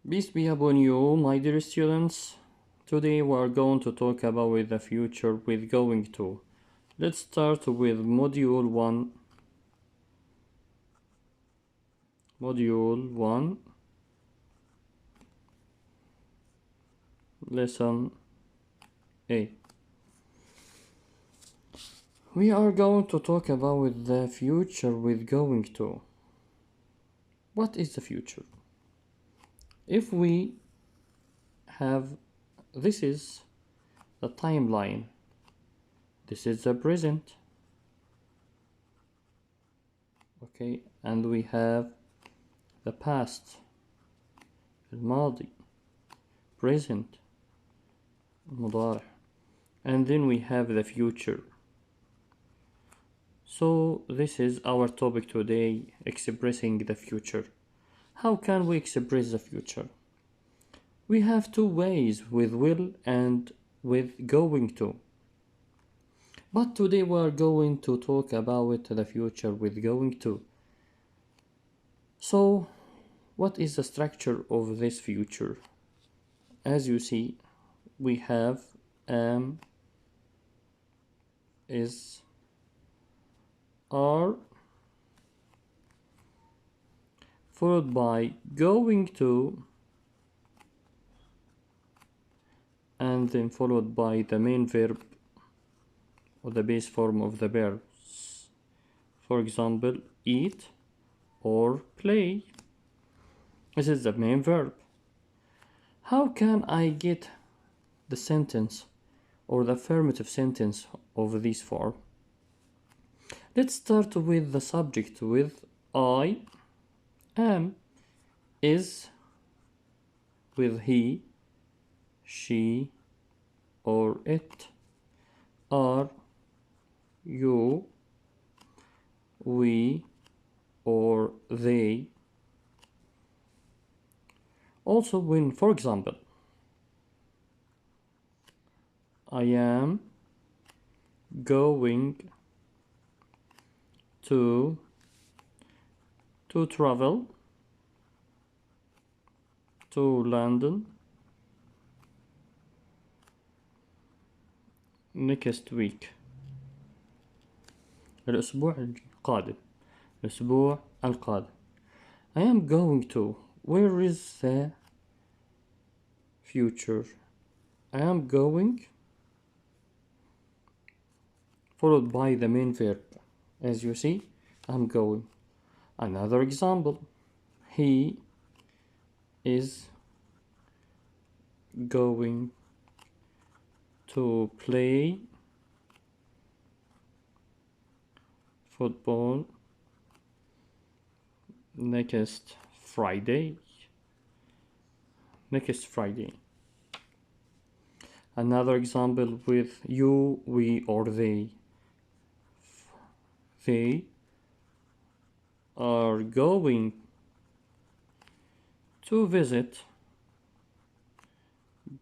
Peace be upon you, my dear students. Today we are going to talk about the future with going to. Let's start with Module 1. Module 1. Lesson A. We are going to talk about the future with going to. What is the future? If we have, this is the timeline, this is the present, okay, and we have the past, الماضي, present, المضارع, and then we have the future. So this is our topic today, expressing the future. How can we express the future? We have two ways, with will and with going to. But today we are going to talk about the future with going to. So, what is the structure of this future? As you see, we have is, are, followed by going to, and then followed by the main verb or the base form of the verbs. For example, eat or play. This is the main verb. How can I get the sentence or the affirmative sentence of this form? Let's start with the subject with I am, is with he, she, or it, are, you, we, or they. Also when, for example, I am going to travel to London next week. الأسبوع القادم. الأسبوع القادم. I am going to. Where is the future? I am going, followed by the main verb. As you see, I'm going. Another example. He is going to play football next Friday. Next Friday. Another example with you, we, or they. They are going to visit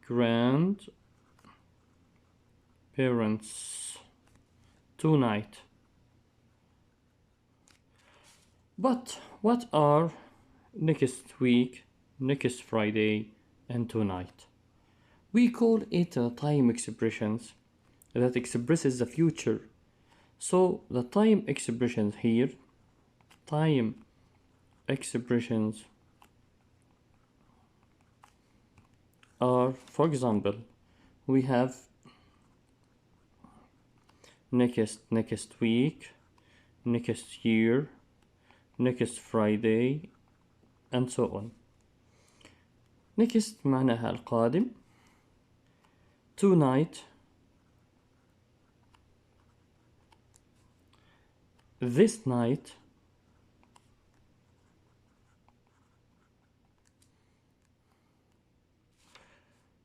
grandparents tonight. But what are next week, next Friday, and tonight? We call it time expressions that expresses the future. So the time expressions here, time expressions are, for example, we have next week, next year, next Friday, and so on. Next معناها القادم. Tonight, this night,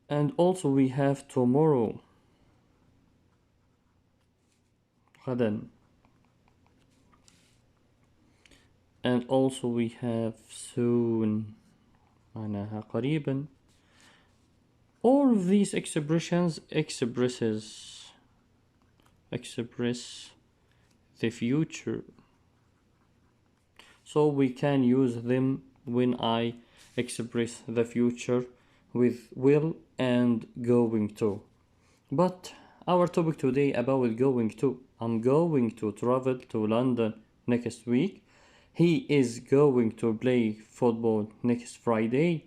and also we have tomorrow, غدا, and also we have soon, معناها قريبا. All of these expressions express the future, so we can use them when I express the future with will and going to. But our topic today about going to. I'm going to travel to London next week. He is going to play football next Friday.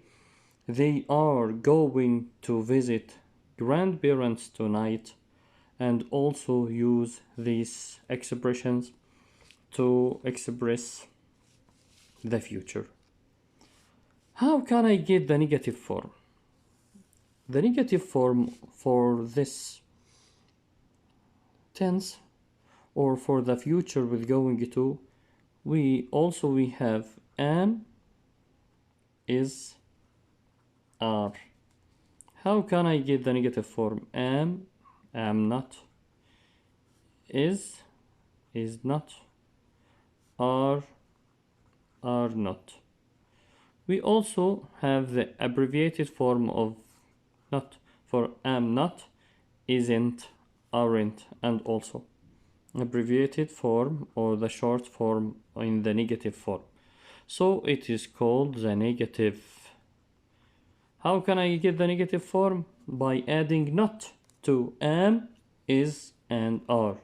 They are going to visit grandparents tonight, and also use these expressions to express the future. How can I get the negative form? The negative form for this tense or for the future with going to, we have am, is, are. How can I get the negative form? Am not, is not, are not. We also have the abbreviated form of not for am not, isn't, aren't, and also abbreviated form or the short form in the negative form. So it is called the negative. How can I get the negative form? By adding not to am, is, and are.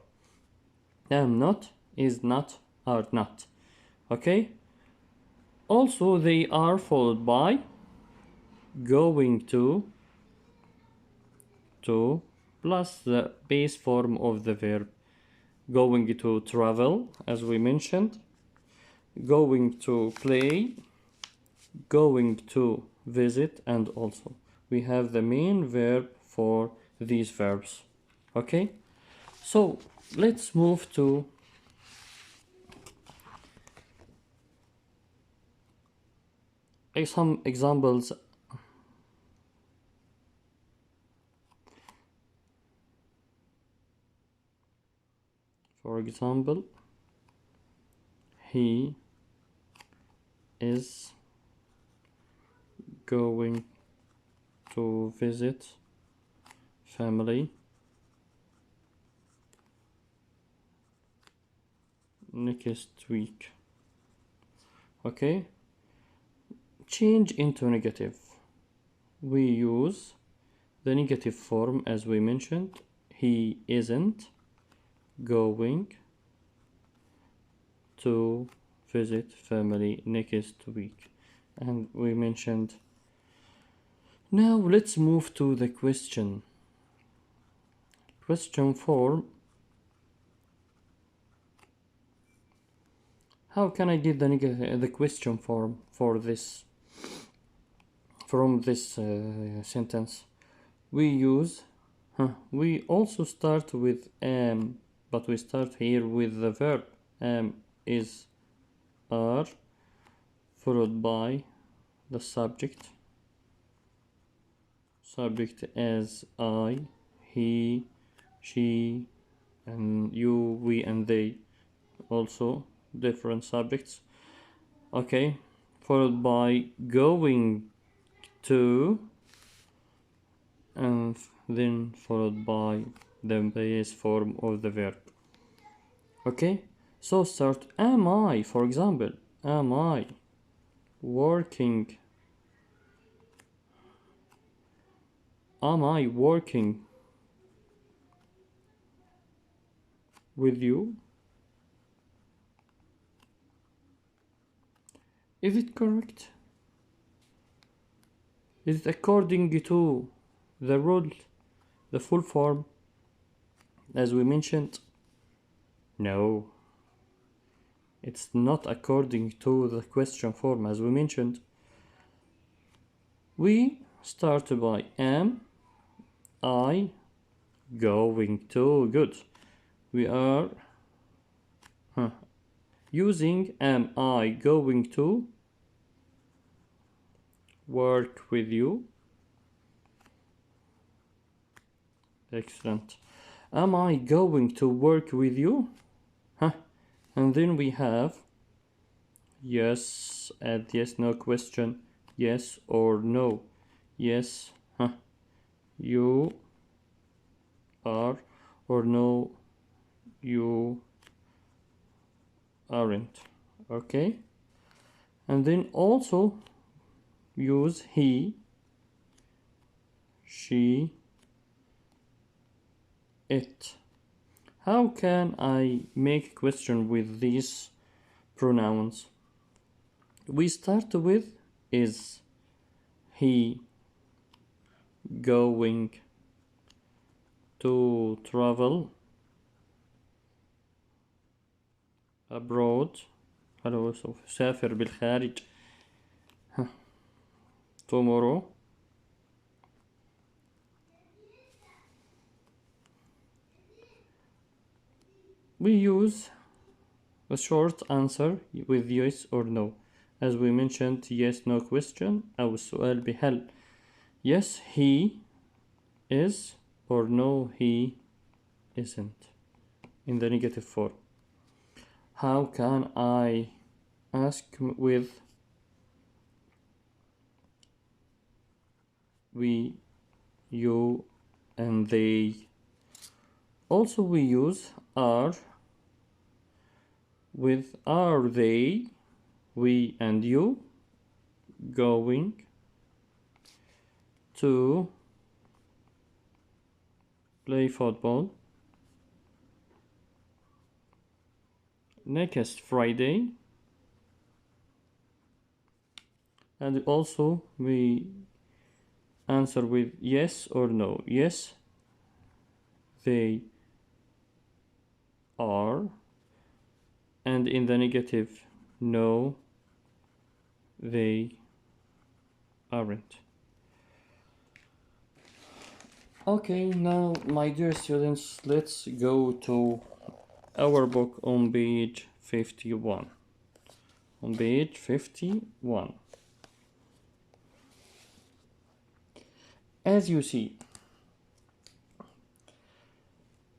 Am not, is not, are not. Okay? Also, they are followed by going to plus the base form of the verb. Going to travel, as we mentioned. Going to play. Going to visit, and also we have the main verb for these verbs. Okay? So let's move to some examples. For example, he is going to visit family next week. Okay? Change into negative. We use the negative form as we mentioned. He isn't going to visit family next week. And we mentioned. Now let's move to the question. Question form. How can I get the question form for this from this sentence? We also start with am, but we start here with the verb am, is, are, followed by the subject as I, he, she, and you, we, and they, also different subjects. Okay, followed by going to, and then followed by the base form of the verb. Okay, so start am I, for example, am I working? Am I working with you? Is it correct? Is it according to the rule, the full form, as we mentioned? No. It's not according to the question form, as we mentioned. We start by am I going to. Good. We are using am I going to work with you. Excellent. Am I going to work with you? And then we have yes, add yes, no question, yes or no. Yes, you are, or no, you aren't. Okay, and then also use he, she, it. How can I make a question with these pronouns? We start with is he going to travel abroad؟ هل سوف يسافر بالخارج tomorrow؟ we use a short answer with yes or no. As we mentioned, yes no question أو السؤال بهل yes he is or no he isn't in the negative form. How can I ask with we, you, and they? Also we use are. With are they, we and you going to play football next Friday? And also we answer with yes or no. Yes, they are, and in the negative, no, they aren't. Okay, now my dear students, let's go to our book on page 51. On page 51. As you see,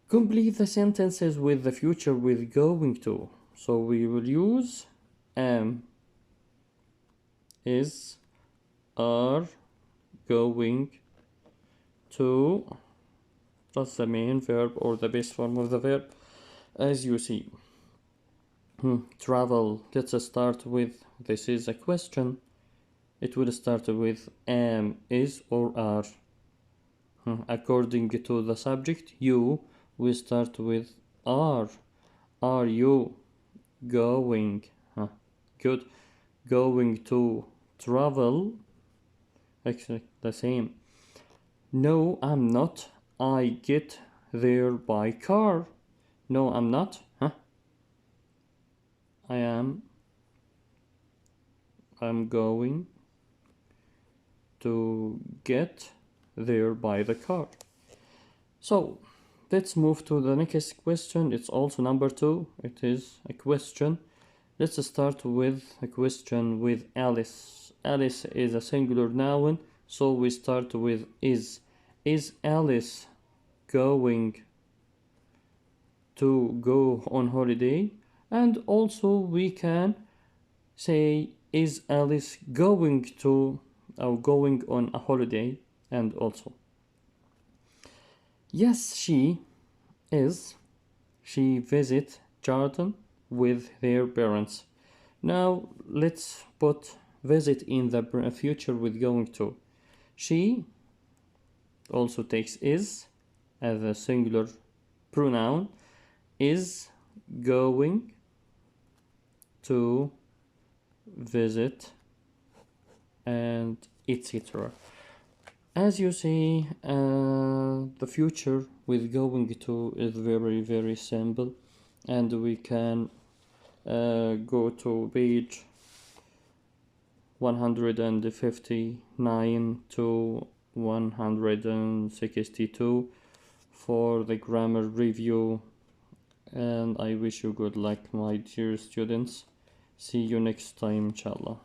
complete the sentences with the future with going to. So we will use am, is, are, going to, plus the main verb or the base form of the verb. As you see, travel, let's start with, this is a question. It will start with am, is, or are. According to the subject, you, we start with are. Are you going? Good. Going to travel? Actually, the same. No, I'm not. I get there by car. No, I'm not. I am. I'm going to get there by the car. So let's move to the next question. It's also number 2. It is a question. Let's start with a question with Alice. Alice is a singular noun, so we start with is. Is Alice going to go on holiday? And also we can say is Alice going to or going on a holiday? And also yes, she is. She visit Jordan with their parents. Now let's put visit in the future with going to. She also takes is as a singular pronoun, is going to visit, and etc. As you see, the future with going to is very, very simple, and we can go to page 159 to 162 for the grammar review, and I wish you good luck, my dear students. See you next time, inshallah.